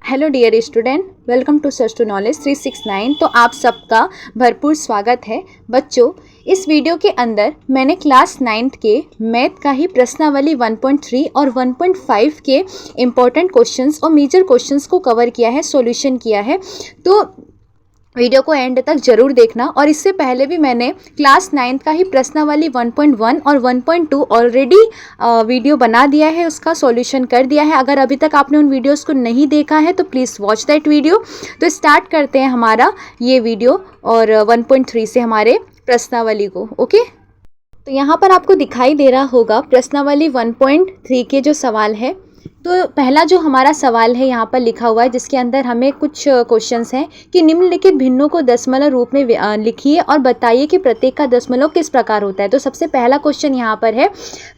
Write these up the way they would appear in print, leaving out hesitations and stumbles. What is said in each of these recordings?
Hello dear student, welcome to search to knowledge 369। तो आप सबका भरपूर स्वागत है बच्चों। इस वीडियो के अंदर मैंने क्लास 9th के मैथ का ही प्रश्नावली 1.3 और 1.5 के इम्पोर्टेंट क्वेश्चंस और मेजर क्वेश्चंस को कवर किया है, सॉल्यूशन किया है। तो वीडियो को एंड तक जरूर देखना। और इससे पहले भी मैंने क्लास 9th का ही प्रश्नावली 1.1 और 1.2 ऑलरेडी वीडियो बना दिया है, उसका सॉल्यूशन कर दिया है। अगर अभी तक आपने उन वीडियोस को नहीं देखा है तो प्लीज़ वॉच दैट वीडियो। तो स्टार्ट करते हैं हमारा ये वीडियो और 1.3 से हमारे प्रश्नावली को। ओके, तो यहाँ पर आपको दिखाई दे रहा होगा प्रश्नावली 1.3 के जो सवाल है। तो पहला जो हमारा सवाल है यहाँ पर लिखा हुआ है, जिसके अंदर हमें कुछ क्वेश्चंस हैं कि निम्नलिखित भिन्नों को दशमलव रूप में लिखिए और बताइए कि प्रत्येक का दशमलव किस प्रकार होता है। तो सबसे पहला क्वेश्चन यहाँ पर है,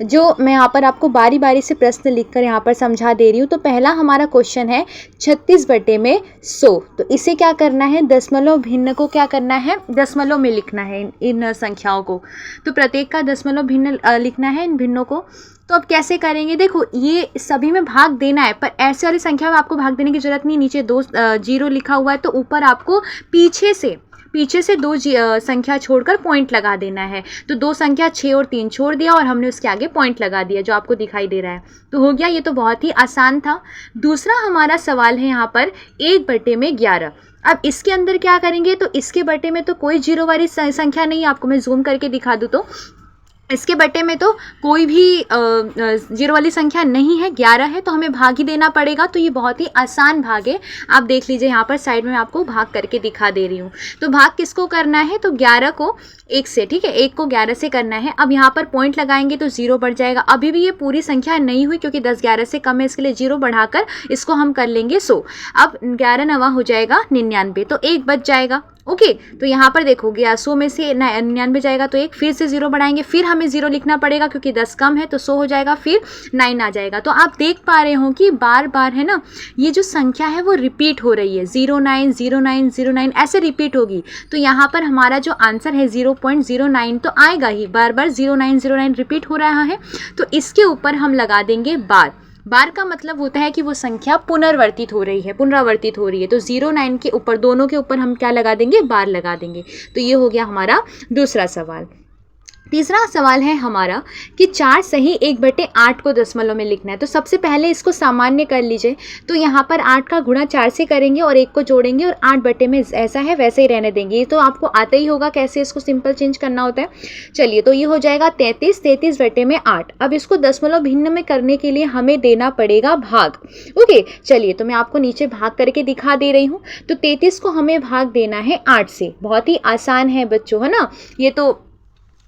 जो मैं यहाँ पर आपको बारी बारी से प्रश्न लिखकर यहाँ पर समझा दे रही हूँ। तो पहला हमारा क्वेश्चन है 36/100। तो इसे क्या करना है, दशमलव भिन्न को क्या करना है, दशमलव में लिखना है इन संख्याओं को। तो प्रत्येक का दशमलव भिन्न लिखना है इन भिन्नों को। तो अब कैसे करेंगे, देखो ये सभी में भाग देना है, पर ऐसे वाली संख्या में आपको भाग देने की जरूरत नहीं। नीचे 2 जीरो लिखा हुआ है तो ऊपर आपको पीछे से 2 संख्या छोड़कर पॉइंट लगा देना है। तो 2 संख्या 6 और 3 छोड़ दिया और हमने उसके आगे पॉइंट लगा दिया, जो आपको दिखाई दे रहा है। तो हो गया, ये तो बहुत ही आसान था। दूसरा हमारा सवाल है यहाँ पर 1/11। अब इसके अंदर क्या करेंगे, तो इसके बटे में तो कोई जीरो वाली संख्या नहीं है। आपको मैं जूम करके दिखा दूँ तो इसके बटे में तो कोई भी जीरो वाली संख्या नहीं है, 11 है, तो हमें भाग ही देना पड़ेगा। तो ये बहुत ही आसान भाग है। आप देख लीजिए, यहाँ पर साइड में आपको भाग करके दिखा दे रही हूँ। तो भाग किसको करना है, तो 11 को 1 से, ठीक है, 1 को 11 से करना है। अब यहाँ पर पॉइंट लगाएंगे तो 0 बढ़ जाएगा। अभी भी ये पूरी संख्या नहीं हुई क्योंकि 10 11 से कम है, इसके लिए 0 बढ़ाकर इसको हम कर लेंगे 100। अब 11 9 हो जाएगा 99, तो 1 बच जाएगा। ओके, तो यहाँ पर देखोगे 100 में से 99 जाएगा तो 1, फिर से 0 बढ़ाएंगे, फिर हमें 0 लिखना पड़ेगा क्योंकि 10 कम है, तो 100 हो जाएगा, फिर 9 आ जाएगा। तो आप देख पा रहे हो कि बार बार है ना, ये जो संख्या है वो रिपीट हो रही है, 09 09 09 ऐसे रिपीट होगी। तो यहाँ पर हमारा जो आंसर है 0.09 तो आएगा ही, बार बार 09 09 रिपीट हो रहा है। तो इसके ऊपर हम लगा देंगे बार। बार का मतलब होता है कि वो संख्या पुनरावर्तित हो रही है, तो 09 के ऊपर, दोनों के ऊपर हम क्या लगा देंगे, बार लगा देंगे। तो ये हो गया हमारा दूसरा सवाल। तीसरा सवाल है हमारा कि 4 सही 1/8 को दशमलव में लिखना है। तो सबसे पहले इसको सामान्य कर लीजिए। तो यहाँ पर 8 का गुणा 4 से करेंगे और 1 को जोड़ेंगे और 8 बटे में ऐसा है वैसे ही रहने देंगे। ये तो आपको आता ही होगा कैसे इसको सिंपल चेंज करना होता है। चलिए, तो ये हो जाएगा 33 बटे में 8। अब इसको दशमलव भिन्न में करने के लिए हमें देना पड़ेगा भाग। ओके, चलिए, तो मैं आपको नीचे भाग करके दिखा दे रही हूँ। तो 33 को हमें भाग देना है 8 से। बहुत ही आसान है बच्चों, है ना, ये तो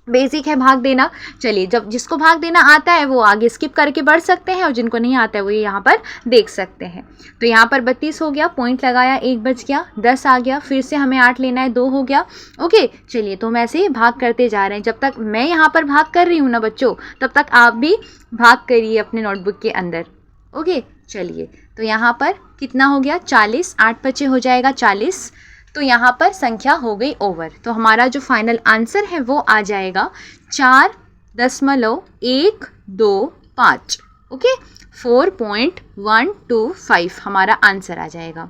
बेसिक है भाग देना। चलिए, जब जिसको भाग देना आता है वो आगे स्किप करके बढ़ सकते हैं और जिनको नहीं आता है वो ये यहाँ पर देख सकते हैं। तो यहाँ पर 32 हो गया, पॉइंट लगाया, 1 बच गया, 10 आ गया, फिर से हमें 8 लेना है, 2 हो गया। ओके, चलिए, तो हम ऐसे ही भाग करते जा रहे हैं। जब तक मैं यहाँ पर भाग कर रही हूँ ना बच्चों, तब तक आप भी भाग करिए अपने नोटबुक के अंदर। ओके, चलिए, तो यहाँ पर कितना हो गया, 40, 8 बचे हो जाएगा 40। तो यहाँ पर संख्या हो गई ओवर। तो हमारा जो फाइनल आंसर है वो आ जाएगा 4.125। ओके, 4.125 हमारा आंसर आ जाएगा।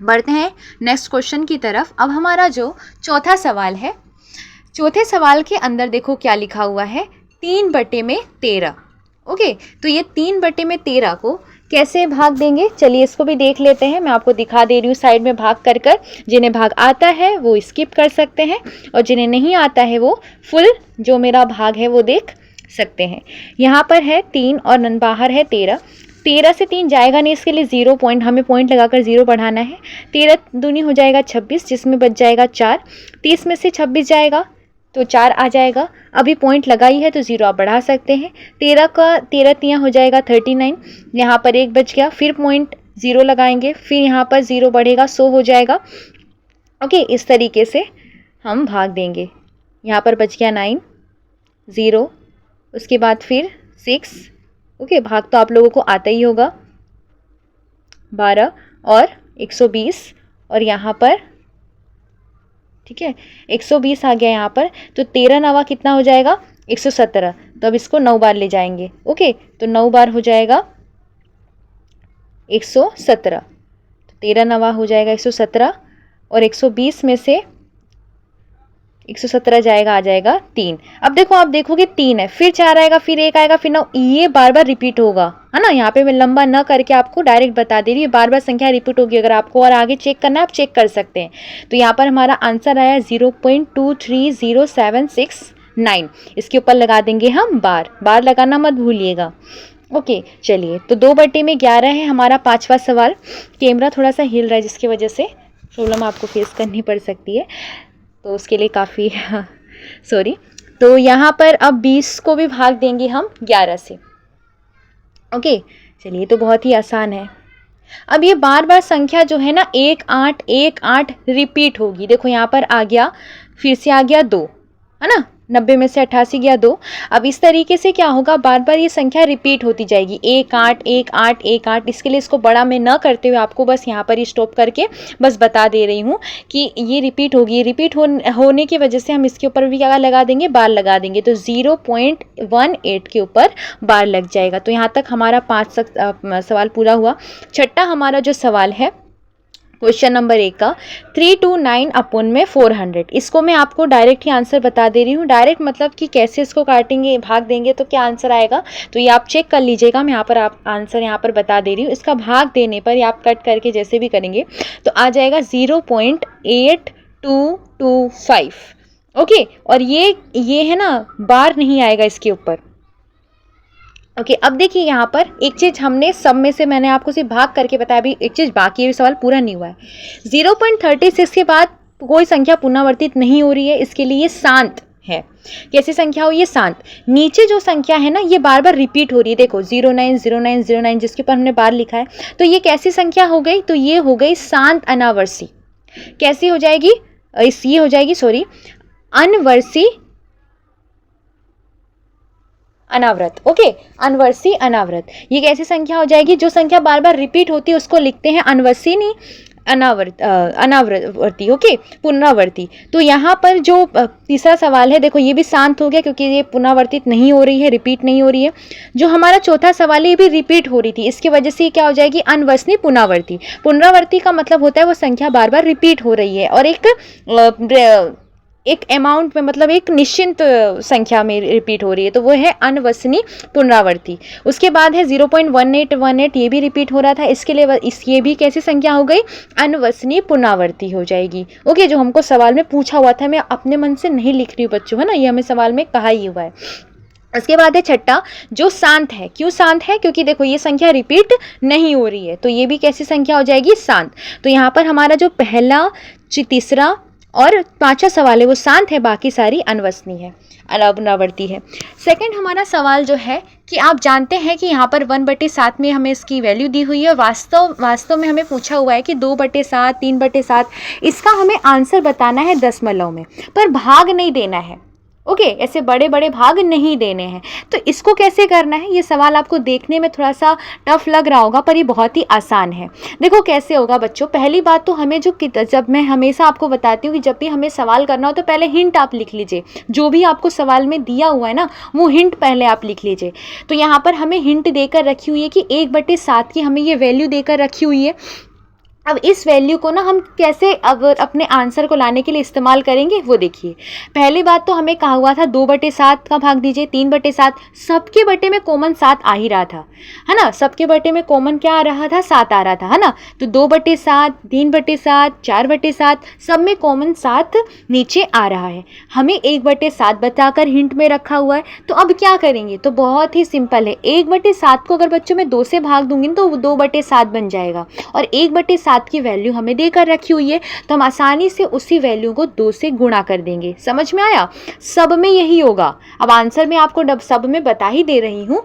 बढ़ते हैं नेक्स्ट क्वेश्चन की तरफ। अब हमारा जो चौथा सवाल है, चौथे सवाल के अंदर देखो क्या लिखा हुआ है, 3/13। ओके, तो ये 3/13 को कैसे भाग देंगे, चलिए इसको भी देख लेते हैं। मैं आपको दिखा दे रही हूँ साइड में भाग कर कर। जिन्हें भाग आता है वो स्किप कर सकते हैं और जिन्हें नहीं आता है वो फुल जो मेरा भाग है वो देख सकते हैं। यहाँ पर है 3 और बाहर है 13। 13 से 3 जाएगा नहीं, इसके लिए 0 पॉइंट, हमें पॉइंट लगाकर 0 बढ़ाना है। 13 दूनी हो जाएगा 26, जिसमें बच जाएगा 4। 30 में से 26 जाएगा तो 4 आ जाएगा। अभी पॉइंट लगाई है तो 0 आप बढ़ा सकते हैं। 13 का 13 तियाँ हो जाएगा 39। यहाँ पर 1 बच गया, फिर पॉइंट 0 लगाएंगे, फिर यहाँ पर 0 बढ़ेगा, 100 हो जाएगा। ओके, इस तरीके से हम भाग देंगे। यहाँ पर बच गया 9, 0, उसके बाद फिर 6। ओके, भाग तो आप लोगों को आता ही होगा, 12 और 120 और यहाँ पर, ठीक है, 120 आ गया यहाँ पर। तो 13 9 कितना हो जाएगा, 117। तो अब इसको 9 बार ले जाएंगे। ओके, तो 9 बार हो जाएगा 117। 13 नवा हो जाएगा 117 और 120 में से 117 जाएगा, आ जाएगा 3। अब देखो, आप देखोगे 3 है, फिर 4 आएगा, फिर 1 आएगा, फिर 9, ये बार बार रिपीट होगा, है ना। यहाँ पे मैं लंबा न करके आपको डायरेक्ट बता दे रही हूँ, बार बार संख्या रिपीट होगी। अगर आपको और आगे चेक करना है, आप चेक कर सकते हैं। तो यहाँ पर हमारा आंसर आया 0.23069। इसके ऊपर लगा देंगे हम बार लगाना मत भूलिएगा। ओके, चलिए, तो 2/11 है हमारा 5वां सवाल। कैमरा थोड़ा सा हिल रहा है जिसकी वजह से प्रॉब्लम आपको फेस करनी पड़ सकती है, तो उसके लिए काफ़ी सॉरी। तो यहाँ पर अब 20 को भी भाग देंगे हम 11 से। ओके, चलिए, तो बहुत ही आसान है। अब ये बार बार संख्या जो है ना 1 8 1 8 रिपीट होगी। देखो यहाँ पर आ गया, फिर से आ गया 2, है ना, 90 में से 88 गया 2। अब इस तरीके से क्या होगा, बार बार ये संख्या रिपीट होती जाएगी, 1 8 1 8 1 8। इसके लिए इसको बड़ा में न करते हुए आपको बस यहाँ पर ही स्टॉप करके बस बता दे रही हूँ कि ये रिपीट होगी। रिपीट होने की वजह से हम इसके ऊपर भी क्या लगा देंगे, बार लगा देंगे। तो 0.18 के ऊपर बार लग जाएगा। तो यहाँ तक हमारा 5 सवाल पूरा हुआ। छठा हमारा जो सवाल है क्वेश्चन नंबर 1 का, 329/400। इसको मैं आपको डायरेक्ट ही आंसर बता दे रही हूँ। डायरेक्ट मतलब कि कैसे इसको काटेंगे, भाग देंगे तो क्या आंसर आएगा, तो ये आप चेक कर लीजिएगा। मैं यहाँ पर आप आंसर यहाँ पर बता दे रही हूँ। इसका भाग देने पर या आप कट करके जैसे भी करेंगे तो आ जाएगा 0.8225। ओके, और ये है ना, बार नहीं आएगा इसके ऊपर। ओके, अब देखिए यहाँ पर एक चीज़ हमने सब में से मैंने आपको सिर्फ भाग करके बताया, अभी एक चीज़ बाकी है, सवाल पूरा नहीं हुआ है। 0.36 के बाद कोई संख्या पुनरावर्तित नहीं हो रही है, इसके लिए ये शांत है। कैसी संख्या हो, ये शांत। नीचे जो संख्या है ना, ये बार बार रिपीट हो रही है। देखो 090909 जिसके ऊपर हमने बार लिखा है, तो ये कैसी संख्या हो गई, तो ये हो गई शांत अनावर्सी। कैसी हो जाएगी, ये हो जाएगी सॉरी अनवर्सी अनावृत। ओके, अनवर्सी अनावृत। ये कैसी संख्या हो जाएगी, जो संख्या बार बार रिपीट होती है उसको लिखते हैं अनवर्सी, नहीं अनावर्ती। ओके, पुनरावर्ती। तो यहाँ पर जो तीसरा सवाल है, देखो ये भी शांत हो गया क्योंकि ये पुनरावर्तित नहीं हो रही है, रिपीट नहीं हो रही है। जो हमारा चौथा सवाल है, ये भी रिपीट हो रही थी, इसकी वजह से क्या हो जाएगी, अनवर्सनी पुनरावर्ती। पुनरावर्ती का मतलब होता है वो संख्या बार बार रिपीट हो रही है और एक अमाउंट में, मतलब एक निश्चित संख्या में रिपीट हो रही है, तो वो है अनवसनी पुनरावर्ती। उसके बाद है 0.1818, ये भी रिपीट हो रहा था, इसके लिए ये भी कैसी संख्या हो गई, अनवसनी पुनरावर्ती हो जाएगी। ओके, जो हमको सवाल में पूछा हुआ था, मैं अपने मन से नहीं लिख रही हूँ बच्चों, है ना, ये हमें सवाल में कहा ही हुआ है। उसके बाद है छठा, जो शांत है। क्यों शांत है, क्योंकि देखो ये संख्या रिपीट नहीं हो रही है, तो ये भी कैसी संख्या हो जाएगी, शांत। तो यहाँ पर हमारा जो पहला, तीसरा और 5वां सवाल है वो शांत है, बाकी सारी अनवसनी है, अनावर्ती है। सेकंड हमारा सवाल जो है कि आप जानते हैं कि यहाँ पर 1/7 में हमें इसकी वैल्यू दी हुई है। वास्तव में हमें पूछा हुआ है कि 2/7, 3/7। इसका हमें आंसर बताना है दशमलव में, पर भाग नहीं देना है। ओके, ऐसे बड़े बड़े भाग नहीं देने हैं। तो इसको कैसे करना है, ये सवाल आपको देखने में थोड़ा सा टफ लग रहा होगा, पर ये बहुत ही आसान है। देखो कैसे होगा बच्चों, पहली बात तो हमें जब मैं हमेशा आपको बताती हूँ कि जब भी हमें सवाल करना हो तो पहले हिंट आप लिख लीजिए। जो भी आपको सवाल में दिया हुआ है ना, वो हिंट पहले आप लिख लीजिए। तो यहाँ पर हमें हिंट देकर रखी हुई है कि 1/7 की हमें ये वैल्यू देकर रखी हुई है। अब इस वैल्यू को ना हम कैसे अब अपने आंसर को लाने के लिए इस्तेमाल करेंगे, वो देखिए। पहली बात तो हमें कहा हुआ था 2/7 का भाग दीजिए 3/7। सबके बटे में कॉमन 7 आ ही रहा था, है ना, सबके बटे में कॉमन क्या आ रहा था, 7 आ रहा था, है ना। तो 2/7, 3/7, 4/7, सब में कॉमन 7 नीचे आ रहा है। हमें 1/7 बताकर हिंट में रखा हुआ है। तो अब क्या करेंगे, तो बहुत ही सिंपल है। 1/7 को अगर बच्चों में 2 से भाग दूंगी तो 2/7 बन जाएगा, और 1/7 की वैल्यू हमें देकर रखी हुई है, तो हम आसानी से उसी वैल्यू को 2 से गुणा कर देंगे। समझ में आया, सब में यही होगा। अब आंसर में आपको सब में बता ही दे रही हूँ,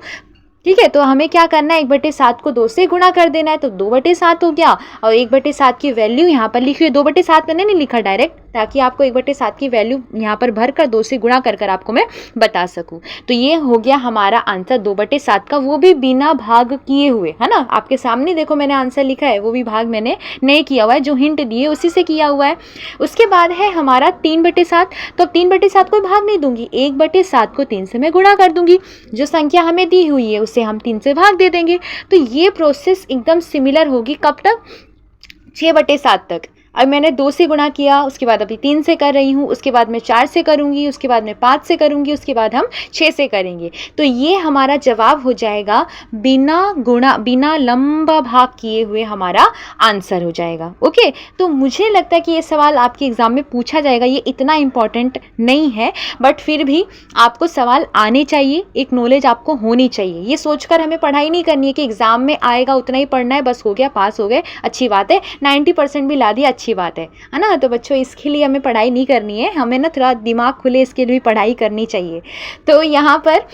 ठीक है। तो हमें क्या करना है, 1/7 को 2 से गुणा कर देना है, तो 2/7 हो गया, और 1/7 की वैल्यू यहाँ पर लिखी हुई। 2/7 मैंने नहीं लिखा डायरेक्ट, ताकि आपको 1/7 की वैल्यू यहाँ पर भर कर 2 से गुणा कर आपको मैं बता सकूँ। तो ये हो गया हमारा आंसर 2/7 का, वो भी बिना भाग किए हुए, है ना। आपके सामने देखो मैंने आंसर लिखा है, वो भी भाग मैंने नहीं किया हुआ है, जो हिंट दिए उसी से किया हुआ है। उसके बाद है हमारा 3/7। तो 3/7 को भाग नहीं दूंगी, 1/7 को 3 से मैं गुणा कर दूंगी। जो संख्या हमें दी हुई है उसे हम 3 से भाग दे देंगे। तो ये प्रोसेस एकदम सिमिलर होगी, कब तक, 6/7 तक। अब मैंने 2 से गुणा किया, उसके बाद अभी 3 से कर रही हूँ, उसके बाद मैं 4 से करूँगी, उसके बाद मैं 5 से करूँगी, उसके बाद हम 6 से करेंगे। तो ये हमारा जवाब हो जाएगा, बिना लंबा भाग किए हुए हमारा आंसर हो जाएगा। ओके, तो मुझे लगता है कि ये सवाल आपके एग्जाम में पूछा जाएगा। ये इतना इंपॉर्टेंट नहीं है, बट फिर भी आपको सवाल आने चाहिए, एक नॉलेज आपको होनी चाहिए। ये सोचकर हमें पढ़ाई नहीं करनी है कि एग्जाम में आएगा उतना ही पढ़ना है, बस हो गया, पास हो गए, अच्छी बात है, 90% भी ला दिया, अच्छी बात है ना। तो बच्चों, इसके लिए हमें पढ़ाई नहीं करनी है, हमें ना थोड़ा दिमाग खुले, इसके लिए भी पढ़ाई करनी चाहिए। तो यहाँ पर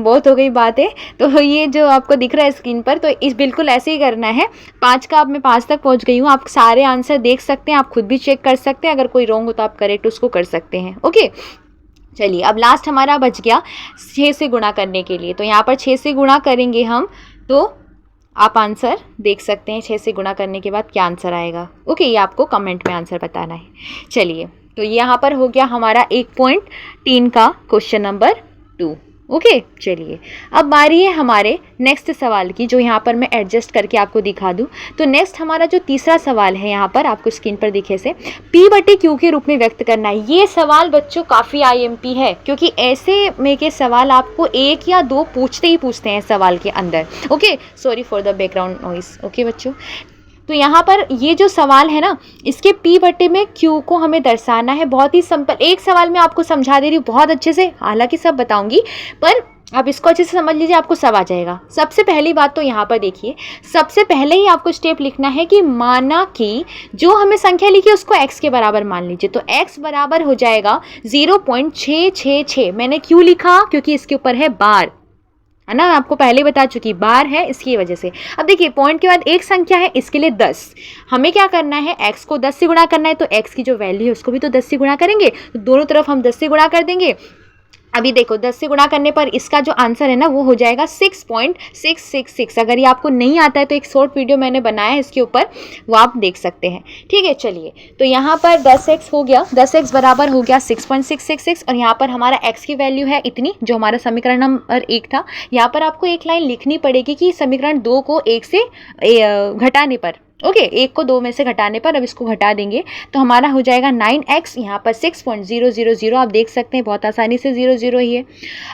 बहुत हो गई बातें। तो ये जो आपको दिख रहा है स्क्रीन पर, तो इस बिल्कुल ऐसे ही करना है। 5 का अब मैं 5 तक पहुँच गई हूँ। आप सारे आंसर देख सकते हैं, आप खुद भी चेक कर सकते हैं, अगर कोई रॉन्ग हो तो आप करेक्ट उसको कर सकते हैं। ओके, चलिए, अब लास्ट हमारा बच गया 6 से गुणा करने के लिए। तो यहाँ पर 6 से गुणा करेंगे हम, तो आप आंसर देख सकते हैं 6 से गुणा करने के बाद क्या आंसर आएगा। ओके, ये आपको कमेंट में आंसर बताना है। चलिए, तो यहाँ पर हो गया हमारा 1.3 का क्वेश्चन नंबर 2। ओके, चलिए, अब बारी है हमारे नेक्स्ट सवाल की, जो यहाँ पर मैं एडजस्ट करके आपको दिखा दूँ। तो नेक्स्ट हमारा जो तीसरा सवाल है, यहाँ पर आपको स्क्रीन पर दिखे से P/Q के रूप में व्यक्त करना है। ये सवाल बच्चों काफ़ी IMP है, क्योंकि ऐसे में के सवाल आपको 1 या 2 पूछते ही पूछते हैं सवाल के अंदर। Okay, sorry for the background noise. Okay बच्चों, तो यहाँ पर ये जो सवाल है ना, इसके P/Q को हमें दर्शाना है। बहुत ही सिंपल, एक सवाल मैं आपको समझा दे रही हूँ बहुत अच्छे से, हालांकि सब बताऊंगी, पर आप इसको अच्छे से समझ लीजिए, आपको सब आ जाएगा। सबसे पहली बात तो यहाँ पर देखिए, सबसे पहले ही आपको स्टेप लिखना है कि माना कि जो हमें संख्या लिखी है उसको x के बराबर मान लीजिए। तो x बराबर हो जाएगा 0.666। मैंने क्यों लिखा? क्योंकि इसके ऊपर है बार, है ना, आपको पहले बता चुकी, बार है, इसकी वजह से। अब देखिए, पॉइंट के बाद एक संख्या है, इसके लिए 10। हमें क्या करना है, x को 10 से गुणा करना है, तो x की जो वैल्यू है उसको भी तो 10 से गुणा करेंगे। तो दोनों तरफ हम 10 से गुणा कर देंगे। अभी देखो, 10 से गुणा करने पर इसका जो आंसर है ना, वो हो जाएगा 6.666। अगर ये आपको नहीं आता है तो एक शॉर्ट वीडियो मैंने बनाया है इसके ऊपर, वो आप देख सकते हैं। ठीक है, चलिए, तो यहाँ पर 10x हो गया, 10x बराबर हो गया 6.666, और यहाँ पर हमारा x की वैल्यू है इतनी, जो हमारा समीकरण नंबर 1 था। यहाँ पर आपको एक लाइन लिखनी पड़ेगी कि समीकरण 2 को 1 से घटाने पर, ओके, 1 को 2 में से घटाने पर, अब इसको घटा देंगे तो हमारा हो जाएगा 9x, यहाँ पर 6.000, आप देख सकते हैं बहुत आसानी से 00 ही है।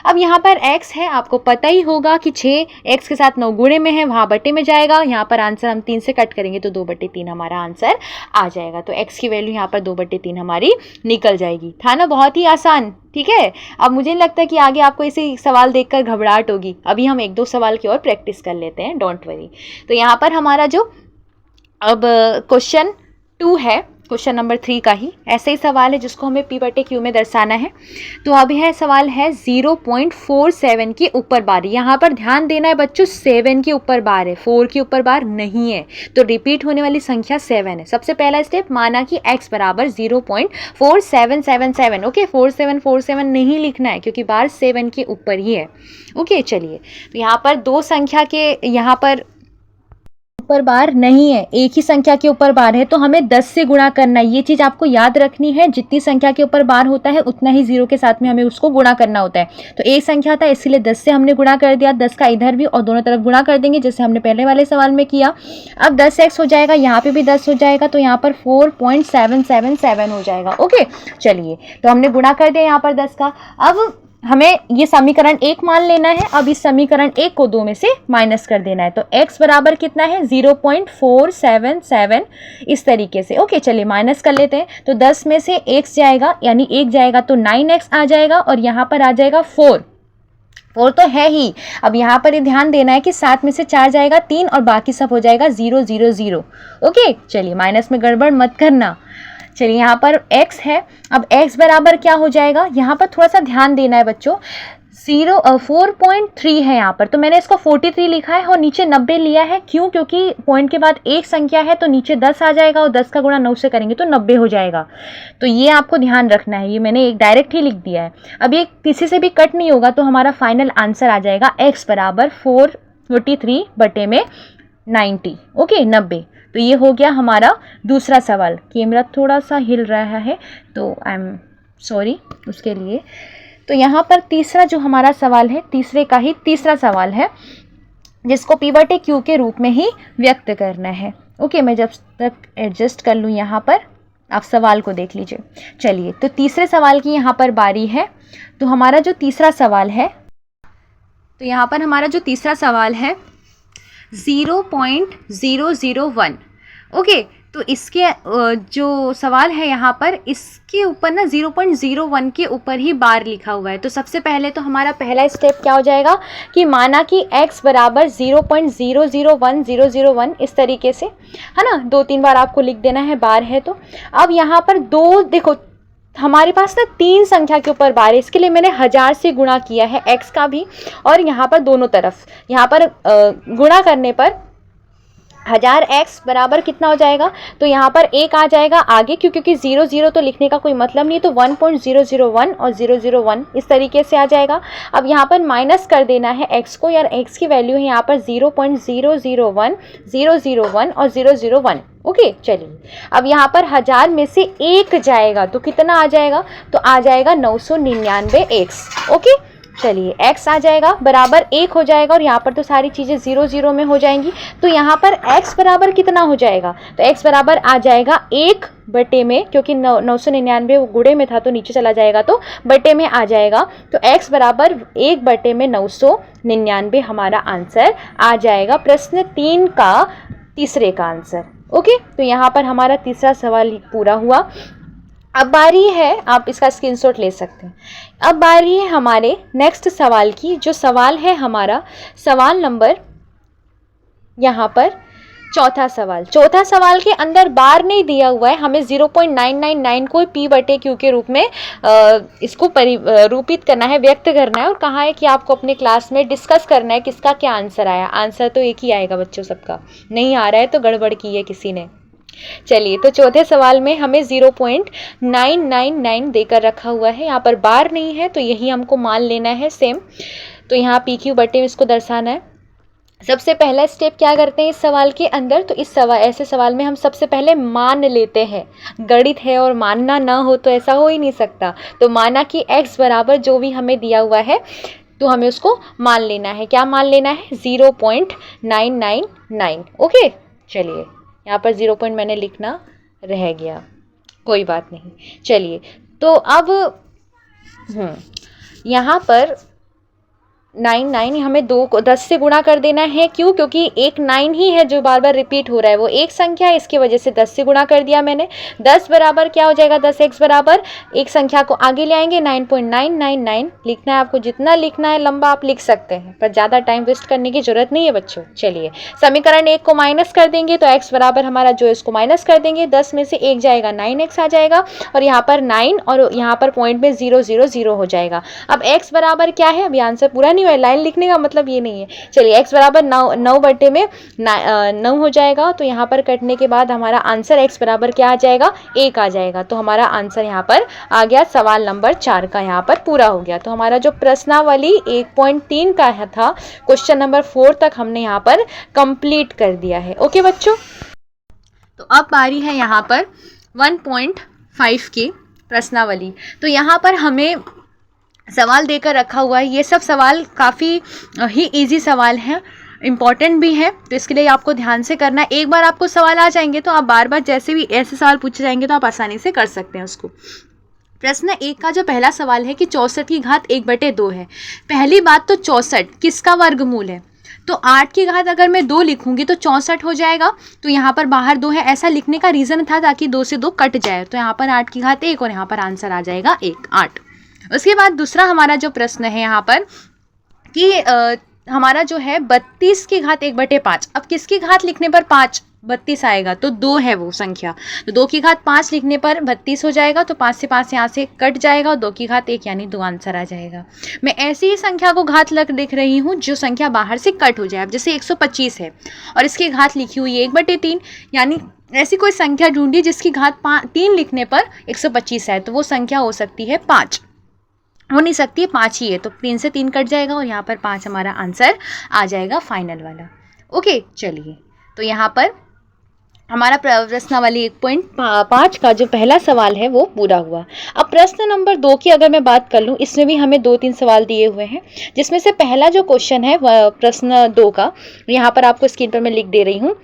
अब यहाँ पर x है, आपको पता ही होगा कि 6x के साथ 9 गुणे में है, वहाँ बटे में जाएगा। यहाँ पर आंसर हम 3 से कट करेंगे तो 2/3 हमारा आंसर आ जाएगा। तो x की वैल्यू यहाँ पर 2/3 हमारी निकल जाएगी। था ना बहुत ही आसान? ठीक है, अब मुझे नहीं लगता कि आगे आपको इसे सवाल देखकर घबराहट होगी। अभी हम 1-2 सवाल की और प्रैक्टिस कर लेते हैं, डोंट वरी। तो यहाँ पर हमारा जो अब क्वेश्चन 2 है, क्वेश्चन नंबर 3 का ही ऐसे ही सवाल है जिसको हमें P/Q में दर्शाना है। तो अब यह सवाल है 0.47 के ऊपर बार। यहाँ पर ध्यान देना है बच्चों, 7 के ऊपर बार है, 4 के ऊपर बार नहीं है। तो रिपीट होने वाली संख्या 7 है। सबसे पहला स्टेप, माना कि x बराबर 0.4777। ओके, 4747 नहीं लिखना है क्योंकि बार 7 के ऊपर ही है। ओके, चलिए, तो यहाँ पर 2 संख्या के यहाँ पर ऊपर बार नहीं है, एक ही संख्या के ऊपर बार है, तो हमें 10 से गुणा करना है। ये चीज़ आपको याद रखनी है, जितनी संख्या के ऊपर बार होता है उतना ही 0 के साथ में हमें उसको गुणा करना होता है। तो एक संख्या था, इसलिए 10 से हमने गुणा कर दिया, 10 का इधर भी और दोनों तरफ गुणा कर देंगे, जैसे हमने पहले वाले सवाल में किया। अब 10x हो जाएगा, यहाँ पे भी 10 हो जाएगा, तो यहाँ पर 4.777 हो जाएगा। ओके, चलिए, तो हमने गुणा कर दिया यहाँ पर 10 का। अब हमें ये समीकरण 1 मान लेना है। अब इस समीकरण 1 को 2 में से माइनस कर देना है। तो x बराबर कितना है, 0.477, इस तरीके से। ओके, चलिए माइनस कर लेते हैं। तो 10 में से x जाएगा, यानी 1 जाएगा तो 9x आ जाएगा, और यहाँ पर आ जाएगा 4 तो है ही। अब यहाँ पर ध्यान देना है कि 7 में से 4 जाएगा 3, और बाकी सब हो जाएगा 0 0 0। ओके, चलिए, माइनस में गड़बड़ मत करना। चलिए, यहाँ पर x है। अब x बराबर क्या हो जाएगा, यहाँ पर थोड़ा सा ध्यान देना है बच्चों। 4.3 है यहाँ पर, तो मैंने इसको 43 लिखा है और नीचे 90 लिया है। क्यों? क्योंकि पॉइंट के बाद एक संख्या है तो नीचे 10 आ जाएगा, और 10 का गुणा 9 से करेंगे तो 90 हो जाएगा। तो ये आपको ध्यान रखना है, ये मैंने एक डायरेक्ट ही लिख दिया है। अब ये किसी से भी कट नहीं होगा, तो हमारा फाइनल आंसर आ जाएगा x बराबर 443/90। ओके, 90। तो ये हो गया हमारा दूसरा सवाल। कैमरा थोड़ा सा हिल रहा है तो आई एम सॉरी उसके लिए। तो यहाँ पर तीसरा जो हमारा सवाल है, तीसरे का ही तीसरा सवाल है, जिसको P/Q के रूप में ही व्यक्त करना है। ओके, मैं जब तक एडजस्ट कर लूँ यहाँ पर, आप सवाल को देख लीजिए। चलिए, तो तीसरे सवाल की यहाँ पर बारी है। तो हमारा जो तीसरा सवाल है, तो यहाँ पर हमारा जो तीसरा सवाल है 0.001। ओके, तो इसके जो सवाल है यहाँ पर, इसके ऊपर ना 0.01 के ऊपर ही बार लिखा हुआ है। तो सबसे पहले तो हमारा पहला स्टेप क्या हो जाएगा कि माना कि x बराबर 0.001001, इस तरीके से, है ना, 2-3 बार आपको लिख देना है, बार है तो। अब यहाँ पर दो, देखो हमारे पास ना 3 संख्या के ऊपर बार है, इसके लिए मैंने 1000 से गुणा किया है, x का भी और यहाँ पर दोनों तरफ। यहाँ पर गुणा करने पर 1000x बराबर कितना हो जाएगा, तो यहाँ पर 1 आ जाएगा आगे, क्योंकि 00 तो लिखने का कोई मतलब नहीं, तो 1.001 और 001 इस तरीके से आ जाएगा। अब यहाँ पर माइनस कर देना है x को, यार x की वैल्यू है यहाँ पर 0.001, 001 और 001। ओके, चलिए, अब यहाँ पर 1000 में से 1 जाएगा तो कितना आ जाएगा, तो आ जाएगा 999x। ओके, चलिए, x आ जाएगा बराबर 1 हो जाएगा, और यहाँ पर तो सारी चीज़ें 0 में हो जाएंगी। तो यहाँ पर x बराबर कितना हो जाएगा, तो x बराबर आ जाएगा 1 बटे में, क्योंकि 999 वो गुणे में था तो नीचे चला जाएगा, तो बटे में आ जाएगा। तो x बराबर 1 बटे में 999 हमारा आंसर आ जाएगा, प्रश्न 3 का तीसरे का आंसर। ओके, तो यहाँ पर हमारा तीसरा सवाल पूरा हुआ। अब बारी है, आप इसका स्क्रीनशॉट ले सकते हैं। अब बारी है हमारे नेक्स्ट सवाल की, जो सवाल है हमारा सवाल नंबर यहाँ पर चौथा सवाल के अंदर बार नहीं दिया हुआ है, हमें 0.999 को p बटे q के रूप में इसको रूपित करना है, व्यक्त करना है, और कहा है कि आपको अपने क्लास में डिस्कस करना है किसका क्या आंसर आया। आंसर तो एक ही आएगा बच्चों, सबका। नहीं आ रहा है तो गड़बड़ की है किसी ने। चलिए, तो चौथे सवाल में हमें 0.999 देकर रखा हुआ है, यहाँ पर बार नहीं है तो यही हमको मान लेना है सेम। तो यहाँ पी क्यू बटे में इसको दर्शाना है। सबसे पहला स्टेप क्या करते हैं इस सवाल के अंदर, तो इस सवाल, ऐसे सवाल में हम सबसे पहले मान लेते हैं। गणित है और मानना ना हो तो ऐसा हो ही नहीं सकता। तो माना कि x बराबर जो भी हमें दिया हुआ है तो हमें उसको मान लेना है। क्या मान लेना है, 0.999। ओके, चलिए, यहाँ पर 0 मैंने लिखना रह गया, कोई बात नहीं। चलिए, तो अब यहाँ पर 9 हमें 10 से गुणा कर देना है। क्यों, क्योंकि एक 9 ही है जो बार बार रिपीट हो रहा है, वो एक संख्या है, इसकी वजह से 10 से गुणा कर दिया मैंने। 10 बराबर क्या हो जाएगा, 10x बराबर, एक संख्या को आगे ले आएंगे, 9.999 लिखना है आपको। जितना लिखना है लंबा आप लिख सकते हैं, पर ज़्यादा टाइम वेस्ट करने की जरूरत नहीं है बच्चों। चलिए, समीकरण 1 को माइनस कर देंगे तो x बराबर हमारा जो इसको माइनस कर देंगे, 10 में से 1 जाएगा, 9x आ जाएगा, और यहाँ पर 9 और यहाँ पर पॉइंट में 000 हो जाएगा। अब x बराबर क्या है, अभी आंसर पूरा नहीं हुआ, लाइन लिखने का मतलब ये नहीं है। चलिए, x बराबर 9 बटे में 9 हो जाएगा, तो यहाँ पर कटने के बाद हमारा आंसर x बराबर क्या आ जाएगा, 1 आ जाएगा। तो हमारा आंसर यहाँ पर आ गया, सवाल नंबर 4 का यहाँ पर पूरा हो गया। तो हमारा जो प्रश्नावली 1.3 का था, क्वेश्चन नंबर 4 तक हमने यहाँ पर कंप्लीट कर दिया है। ओके बच्चों, तो अब बारी है यहाँ पर 1.5 की प्रश्नावली। तो यहाँ पर हमें सवाल देकर रखा हुआ है। ये सब सवाल काफ़ी ही इजी सवाल हैं, इम्पॉर्टेंट भी है, तो इसके लिए आपको ध्यान से करना है। एक बार आपको सवाल आ जाएंगे तो आप बार बार जैसे भी ऐसे सवाल पूछे जाएंगे तो आप आसानी से कर सकते हैं उसको। प्रश्न 1 का जो पहला सवाल है कि 64 की घात 1/2 है। पहली बात तो 64 किसका वर्गमूल है, तो 8 की घात अगर मैं 2 लिखूंगी तो 64 हो जाएगा। तो यहाँ पर बाहर 2 है, ऐसा लिखने का रीज़न था ताकि 2 से 2 कट जाए। तो यहाँ पर 8 की घात 1 और यहाँ पर आंसर आ जाएगा 1, 8। उसके बाद दूसरा हमारा जो प्रश्न है यहाँ पर कि हमारा जो है 32 की घात 1/5। अब किसकी घात लिखने पर 5 32 आएगा, तो 2 है वो संख्या, तो 2 की घात 5 लिखने पर 32 हो जाएगा। तो 5 से 5 यहाँ से कट जाएगा और 2 की घात 1 यानी 2 आंसर आ जाएगा। मैं ऐसी ही संख्या को घात लिख रही हूँ जो संख्या बाहर से कट हो जाए। अब जैसे 125 है और इसकी घात लिखी हुई है 1/3, यानी ऐसी कोई संख्या ढूंढिए जिसकी घात 3 लिखने पर 125 है, तो वो संख्या हो सकती है 5, हो नहीं सकती है 5 ही है। तो 3 से 3 कट जाएगा और यहाँ पर 5 हमारा आंसर आ जाएगा फाइनल वाला। ओके, चलिए, तो यहाँ पर हमारा प्रश्नावली 1.5 का जो पहला सवाल है वो पूरा हुआ। अब प्रश्न नंबर 2 की अगर मैं बात कर लूँ, इसमें भी हमें 2-3 सवाल दिए हुए हैं, जिसमें से पहला जो क्वेश्चन है प्रश्न 2 का, यहाँ पर आपको स्क्रीन पर मैं लिख दे रही हूँ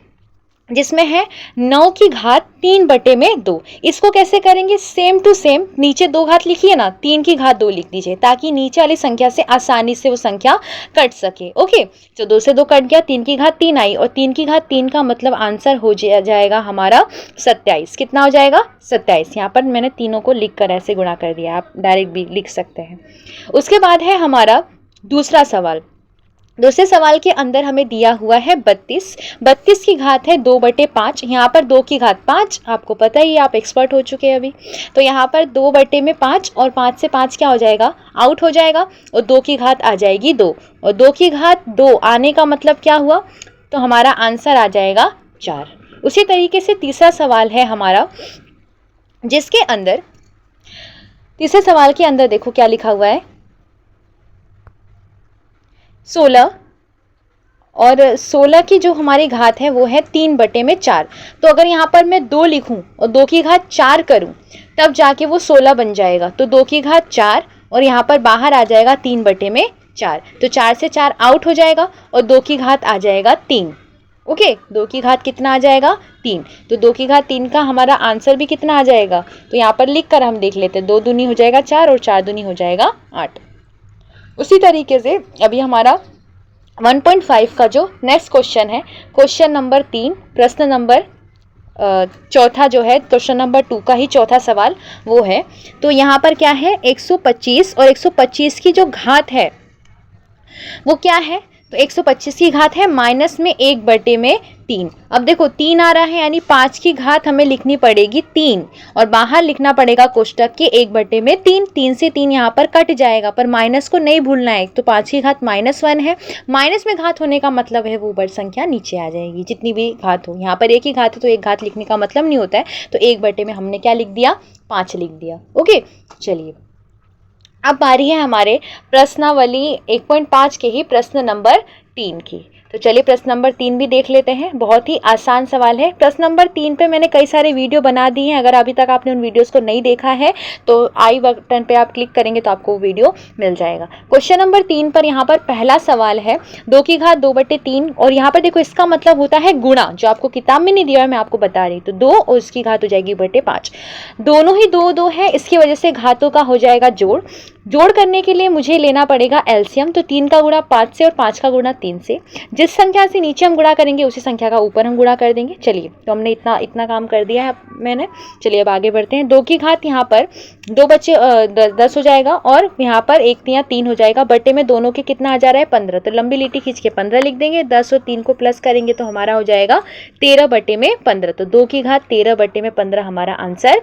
जिसमें है 9 की घात 3/2। इसको कैसे करेंगे, सेम टू सेम, नीचे 2 घात लिखिए ना, 3 की घात 2 लिख दीजिए ताकि नीचे वाली संख्या से आसानी से वो संख्या कट सके। ओके, तो 2 से 2 कट गया, 3 की घात 3 आई, और 3 की घात 3 का मतलब आंसर हो जाएगा हमारा 27। कितना हो जाएगा, 27। यहाँ पर मैंने तीनों को लिख कर ऐसे गुणा कर दिया, आप डायरेक्ट भी लिख सकते हैं। उसके बाद है हमारा दूसरा सवाल। दूसरे सवाल के अंदर हमें दिया हुआ है 32। 32 की घात है 2/5। यहाँ पर 2 की घात 5, आपको पता ही है, आप एक्सपर्ट हो चुके हैं अभी। तो यहाँ पर 2/5, और 5 से 5 क्या हो जाएगा, आउट हो जाएगा, और 2 की घात आ जाएगी 2, और 2 की घात 2 आने का मतलब क्या हुआ, तो हमारा आंसर आ जाएगा 4। उसी तरीके से तीसरा सवाल है हमारा, जिसके अंदर तीसरे सवाल के अंदर देखो क्या लिखा हुआ है, 16, और 16 की जो हमारी घात है वो है 3/4। तो अगर यहाँ पर मैं 2 लिखूं और 2 की घात 4 करूं, तब जाके वो 16 बन जाएगा। तो 2 की घात 4, और यहाँ पर बाहर आ जाएगा 3/4। तो 4 से 4 आउट हो जाएगा, और 2 की घात आ जाएगा 3। ओके, 2 की घात कितना आ जाएगा, 3। तो 2 की घात 3 का हमारा आंसर भी कितना आ जाएगा, तो यहाँ पर लिख कर हम देख लेते हैं, 2 दूनी हो जाएगा 4, और 4 दूनी हो जाएगा 8। उसी तरीके से अभी हमारा 1.5 का जो नेक्स्ट क्वेश्चन है, क्वेश्चन नंबर 3, प्रश्न नंबर चौथा जो है, क्वेश्चन नंबर 2 का ही चौथा सवाल वो है। तो यहाँ पर क्या है, 125, और 125 की जो घात है वो क्या है, तो 125 की घात है माइनस में 1/3। अब देखो 3 आ रहा है, यानी 5 की घात हमें लिखनी पड़ेगी 3, और बाहर लिखना पड़ेगा कोष्टक के 1/3। 3 से 3 यहाँ पर कट जाएगा, पर माइनस को नहीं भूलना है। तो 5 की घात -1 है, माइनस में घात होने का मतलब है वो बड़ी संख्या नीचे आ जाएगी, जितनी भी घात हो। यहाँ पर एक ही घात है तो एक घात लिखने का मतलब नहीं होता है, तो 1/में हमने क्या लिख दिया, 5 लिख दिया। ओके, चलिए अब बारी है हमारे प्रश्नावली 1.5 के ही प्रश्न नंबर 3 की। तो चलिए प्रश्न नंबर 3 भी देख लेते हैं, बहुत ही आसान सवाल है। प्रश्न नंबर 3 पे मैंने कई सारे वीडियो बना दिए हैं, अगर अभी तक आपने उन वीडियोस को नहीं देखा है तो आई बटन पे आप क्लिक करेंगे तो आपको वीडियो मिल जाएगा। क्वेश्चन नंबर 3 पर यहाँ पर पहला सवाल है, 2 की घात 2/3, और यहाँ पर देखो इसका मतलब होता है गुणा, जो आपको किताब में नहीं दिया है मैं आपको बता रही। तो 2 और उसकी घात हो जाएगी 5, दोनों ही 2 है, इसकी वजह से घातों का हो जाएगा जोड़। जोड़ करने के लिए मुझे लेना पड़ेगा एलसीएम, तो 3 का गुणा 5 से और 5 का गुणा 3 से। जिस संख्या से नीचे हम गुणा करेंगे उसी संख्या का ऊपर हम गुणा कर देंगे। चलिए, तो हमने इतना काम कर दिया है मैंने। चलिए अब आगे बढ़ते हैं। 2 की घात यहाँ पर 2 बचे 10 हो जाएगा, और यहाँ पर 1 तिया 3 हो जाएगा। बटे में दोनों के कितना आ जा रहा है, 15। तो लंबी लिटी खींच के 15 लिख देंगे, 10 और 3 को प्लस करेंगे तो हमारा हो जाएगा 13/15। तो 2 की घात 13/15 हमारा आंसर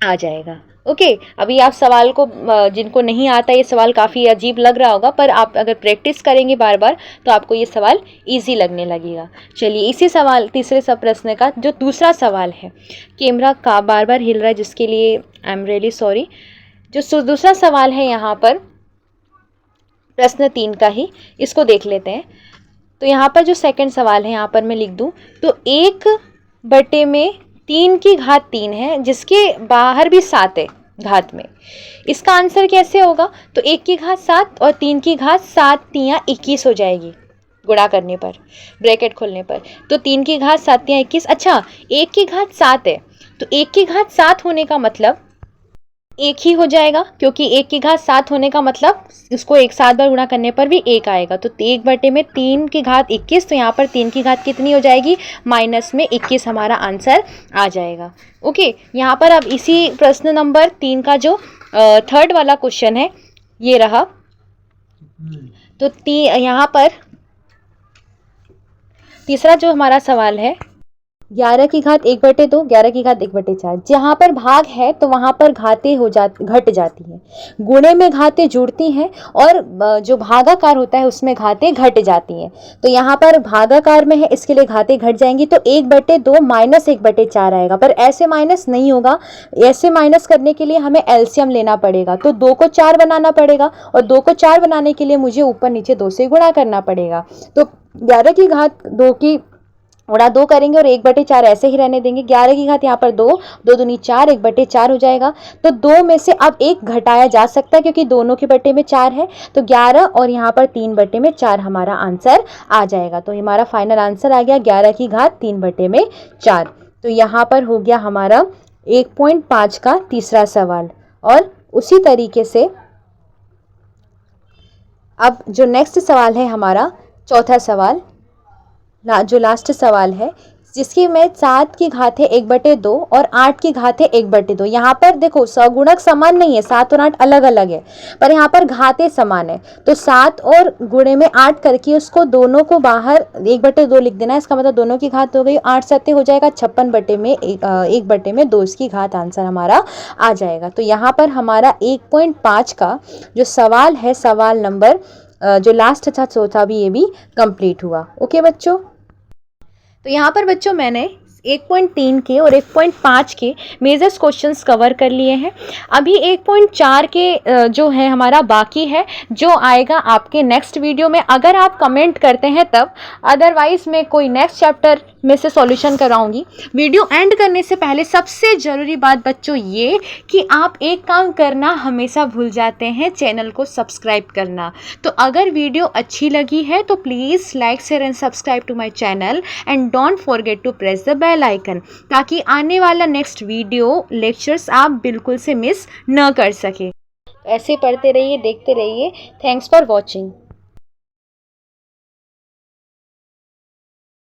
आ जाएगा। ओके, अभी आप सवाल को, जिनको नहीं आता ये सवाल काफ़ी अजीब लग रहा होगा, पर आप अगर प्रैक्टिस करेंगे बार बार तो आपको ये सवाल इजी लगने लगेगा। चलिए इसी सवाल तीसरे सब प्रश्न का जो दूसरा सवाल है, कैमरा का बार बार हिल रहा है जिसके लिए आई एम रियली सॉरी। जो दूसरा सवाल है यहाँ पर प्रश्न 3 का ही, इसको देख लेते हैं। तो यहाँ पर जो सेकंड सवाल है यहाँ पर मैं लिख दूँ तो 1/3 की घात 3 है, जिसके बाहर भी 7 है घात में। इसका आंसर कैसे होगा, तो 1 की घात 7 और 3 की घात 7 तिया 21 हो जाएगी गुणा करने पर, ब्रैकेट खोलने पर। तो 3 की घात 7 तिया 21। अच्छा, 1 की घात 7 है, तो 1 की घात 7 होने का मतलब 1 ही हो जाएगा, क्योंकि 1 की घात 7 होने का मतलब उसको 7 बार गुणा करने पर भी 1 आएगा। तो 1/3 की घात 21, तो यहाँ पर 3 की घात कितनी हो जाएगी, -21 हमारा आंसर आ जाएगा। ओके, यहाँ पर अब इसी प्रश्न नंबर 3 का जो थर्ड वाला क्वेश्चन है ये रहा। तो यहाँ पर तीसरा जो हमारा सवाल है, 11 की घात 1/2, 11 की घात 1/4। जहाँ पर भाग है तो वहाँ पर घातें घट जाती हैं, गुणे में घातें जुड़ती हैं, और जो भागाकार होता है उसमें घातें घट जाती हैं। तो यहाँ पर भागाकार में है, इसके लिए घातें घट जाएंगी, तो 1/2 माइनस 1/4 आएगा। पर ऐसे माइनस नहीं होगा, ऐसे माइनस करने के लिए हमें एलसीएम लेना पड़ेगा। तो 2 को 4 बनाना पड़ेगा, और 2 को 4 बनाने के लिए मुझे ऊपर नीचे 2 से गुणा करना पड़ेगा। तो 11 की घात 2 की उड़ा 2 करेंगे और 1/4 ऐसे ही रहने देंगे। 11 की घात यहाँ पर 2, 2 दूनी 4, 1/4 हो जाएगा। तो 2 में से अब 1 घटाया जा सकता है क्योंकि दोनों के बटे में 4 है, तो 11 और यहाँ पर 3/4 हमारा आंसर आ जाएगा। तो हमारा फाइनल आंसर आ गया 11 की घात 3/4। तो यहाँ पर हो गया हमारा 1.5 का तीसरा सवाल। और उसी तरीके से अब जो नेक्स्ट सवाल है हमारा चौथा सवाल, जो लास्ट सवाल है, जिसकी में 7 की घात है 1/2 और 8 की घात है 1/2। यहाँ पर देखो सगुणक समान नहीं है, 7 और 8 अलग अलग है, पर यहाँ पर घातें समान है। तो 7 और गुणे में 8 करके उसको दोनों को बाहर 1/2 लिख देना है। इसका मतलब दोनों की घात हो गई 8 7 हो जाएगा 56/1/2 इसकी घात आंसर हमारा आ जाएगा। तो यहाँ पर हमारा 1.5 का जो सवाल है, सवाल नंबर जो लास्ट था चौथा भी, ये भी कंप्लीट हुआ। ओके बच्चों, तो यहाँ पर बच्चों मैंने 1.3 के और 1.5 के मेजर्स क्वेश्चंस कवर कर लिए हैं। अभी 1.4 के जो है हमारा बाकी है, जो आएगा आपके नेक्स्ट वीडियो में, अगर आप कमेंट करते हैं तब। अदरवाइज मैं कोई नेक्स्ट चैप्टर में से सॉल्यूशन कराऊंगी। वीडियो एंड करने से पहले सबसे ज़रूरी बात बच्चों ये कि आप एक काम करना हमेशा भूल जाते हैं, चैनल को सब्सक्राइब करना। तो अगर वीडियो अच्छी लगी है तो please like share and subscribe to my channel and don't forget to press the bell icon, ताकि आने वाला नेक्स्ट वीडियो लेक्चर्स आप बिल्कुल से मिस न कर सके। ऐसे पढ़ते रहिए, देखते रहिए। Thanks for watching.